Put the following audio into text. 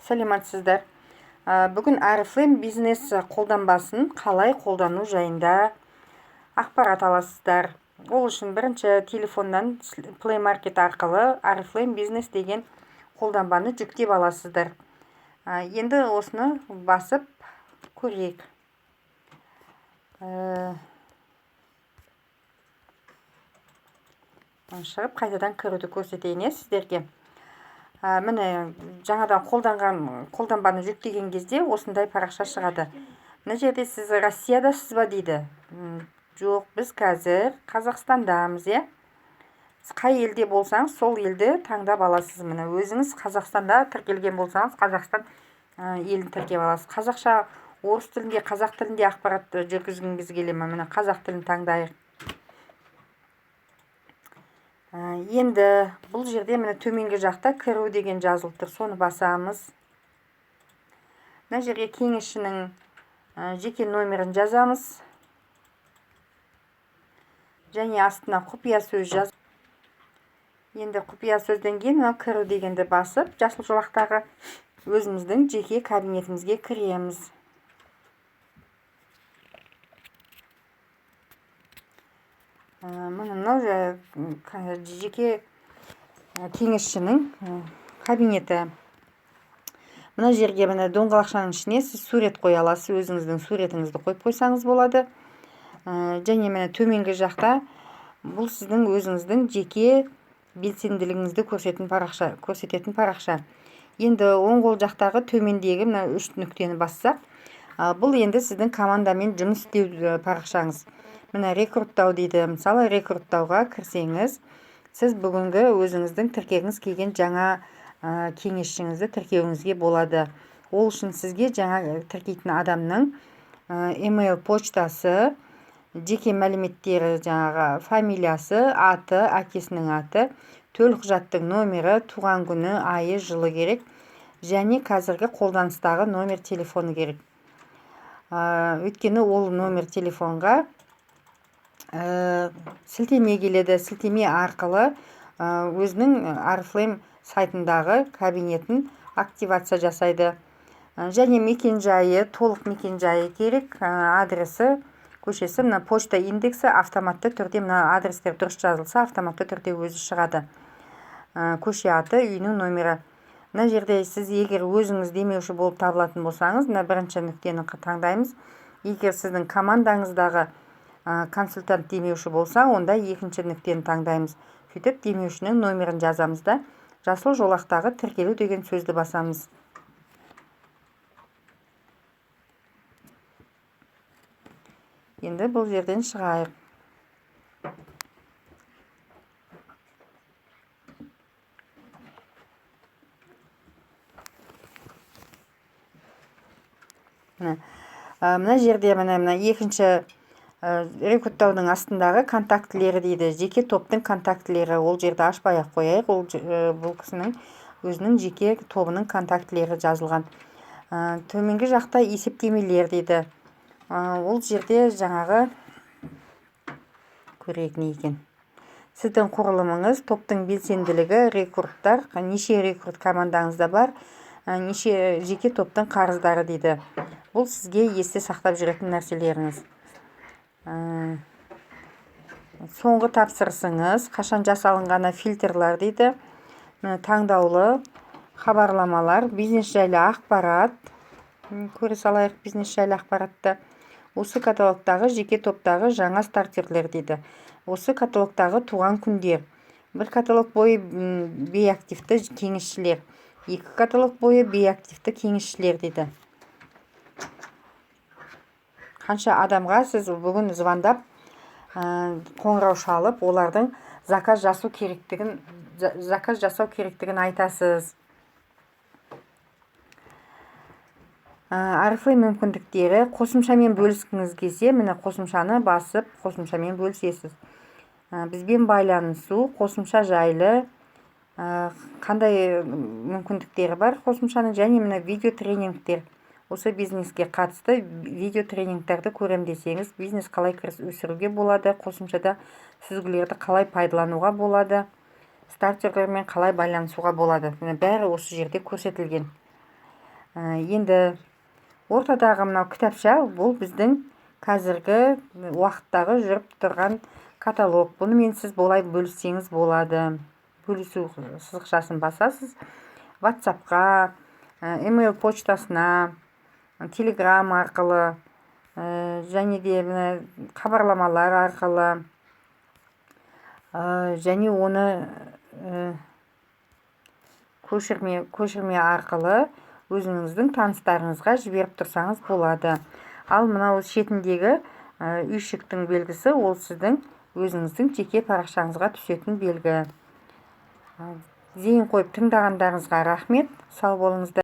Сәлеметсіздер. Бүгін Oriflame бизнес қолданбасын қалай қолдану жайында ақпарат аласыздар. Ол үшін бірінші телефоннан Play Market арқылы Oriflame бизнес деген қолданбаны жүктеп аласыздар. Енді осыны басып көрейік. Шығып қайтадан кіруді көрсетейін сіздерге. Міне жаңадан қолданбаны жүктеген кезде осындай парақша шығады. Мына жерде сіз Россиядасыз ба дейді. Жоқ, біз қазір Қазақстандамыз, Қай елде болсаңыз, сол елді таңдап аласыз. Міне өзіңіз Қазақстанда тіркелген болсаңыз, Қазақстан елін тіркеп аласыз. Қазақша, орыс тілінде, қазақ тілінде ақпарат жүргізгіңіз келе ме? Міне қазақ тілін таңдайық. Енді бұл жерде міне төменгі жақта кіру деген жазылып тұр. Соны басамыз. Мына жерге кеңесшінің жеке номерін жазамыз. Және астына құпия сөз жаз. Енді құпия сөзден кейін кіру дегенді басып, жасыл жолақтағы өзіміздің жеке кабинетімізге кіреміз. Мынау жеке кеңесшінің кабинеті. Мына жерге міне доңғалақшаның ішіне сіз сурет қоя аласыз. Өзіңіздің суретіңізді қойып қойсаңыз болады. Және міне төменгі жақта бұл сіздің өзіңіздің жеке белсенділігіңізді көрсететін парақша. Енді оң қол жақтағы төмендегі мына 3 нүктені бассақ, бұл енді сіздің командамен жұмыс істеу парақшаңыз. Міне рекруттау дейді. Мысалы, рекруттауға кірсеңіз, сіз бүгінгі өзіңіздің тіркегіңіз келген жаңа кеңесшіңізді тіркеуіңізге болады. Ол үшін сізге жаңа тіркейтін адамның email почтасы, жеке мәліметтері, жаңағы фамилиясы, аты, әкесінің аты, төлқұжаттың номері, туған күні, айы, жылы керек, және қазіргі қолданыстағы номер телефоны керек. Өйткені ол номер телефонға сілтеме келеді. Сілтеме арқылы өзінің Oriflame сайтындағы кабинетін активация жасайды. Және мекен-жайы, толық мекен-жайы керек, адресі, көшесі, мына почта индексі автоматты түрде, мына адрестер дұрыс жазылса, автоматты түрде өзі шығады. Көше аты, үйінің номері. Мына жерде сіз егер өзіңіз демеуші болып табылатын болсаңыз, мына бірінші нүктені таңдаймыз. Егер сіздің командаңыздағы консультант демеуші болса, онда екінші нүктені таңдаймыз. Сөйтіп, демеушінің номерін жазамыз да, жасыл жолақтағы тіркелу деген сөзді басамыз. Енді бұл жерден шығайық. Мына жерде мына екінші рекруттаудың астындағы контактілері дейді. Жеке топтың контактілері. Ол жерді ашпай-ақ қояйық. Бұл кісінің өзінің жеке тобының контактілері жазылған. Төменгі жақта есептемелер дейді. Ол жерде жаңағы көрейік не екен. Сіздің құрылымыңыз, топтың белсенділігі, рекруттар, неше рекрут командаңызда бар, неше жеке топтың қарыздары дейді. Бұл сізге есте сақтап жүретін нәрселеріңіз. Соңғы тапсырысыңыз, қашан жасалынғаны фильтрлар дейді. Таңдаулы хабарламалар, бизнес жайлы ақпарат. Көре салайық бизнес жайлы ақпаратты. Осы каталогтағы жеке топтағы жаңа стартерлер дейді. Осы каталогтағы туған күндер. Бір каталог бойы бейактивті кеңесшілер. Екі каталог бойы бейактивті кеңесшілер дейді. Қанша адамға сіз бүгін звондап, қоңырау шалып, олардың заказ жасау керектігін айтасыз. Oriflame мүмкіндіктері, қосымшамен бөліскіңіз келсе, міне қосымшаны басып, қосымшамен бөлісесіз. Бізбен байланысу, қосымша жайлы, қандай мүмкіндіктері бар қосымшаның, және міне видео тренингтер. Осы бизнеске қатысты видео тренингтерді көрем десеңіз, бизнес қалай өсіруге болады, қосымшада сүзгілерді қалай пайдалануға болады, стартерлермен қалай байланысуға болады. Бәрі осы жерде көрсетілген. Енді ортадағы мынау кітапша, бұл біздің қазіргі уақыттағы жүріп тұрған каталог. Бұнымен сіз болай бөліссеңіз болады. Бөлісу сызықшасын басасыз. WhatsApp-қа, email почтасына, Telegram арқылы, және де хабарламалар арқылы, және оны көшірме арқылы өзіңіздің таныстарыңызға жіберіп тұрсаңыз болады. Ал мынау шетіндегі үйшіктің белгісі, ол сіздің өзіңіздің жеке парақшаңызға түсетін белгі. Зейін қойып тыңдағандарыңызға рахмет. Сау болыңыздар.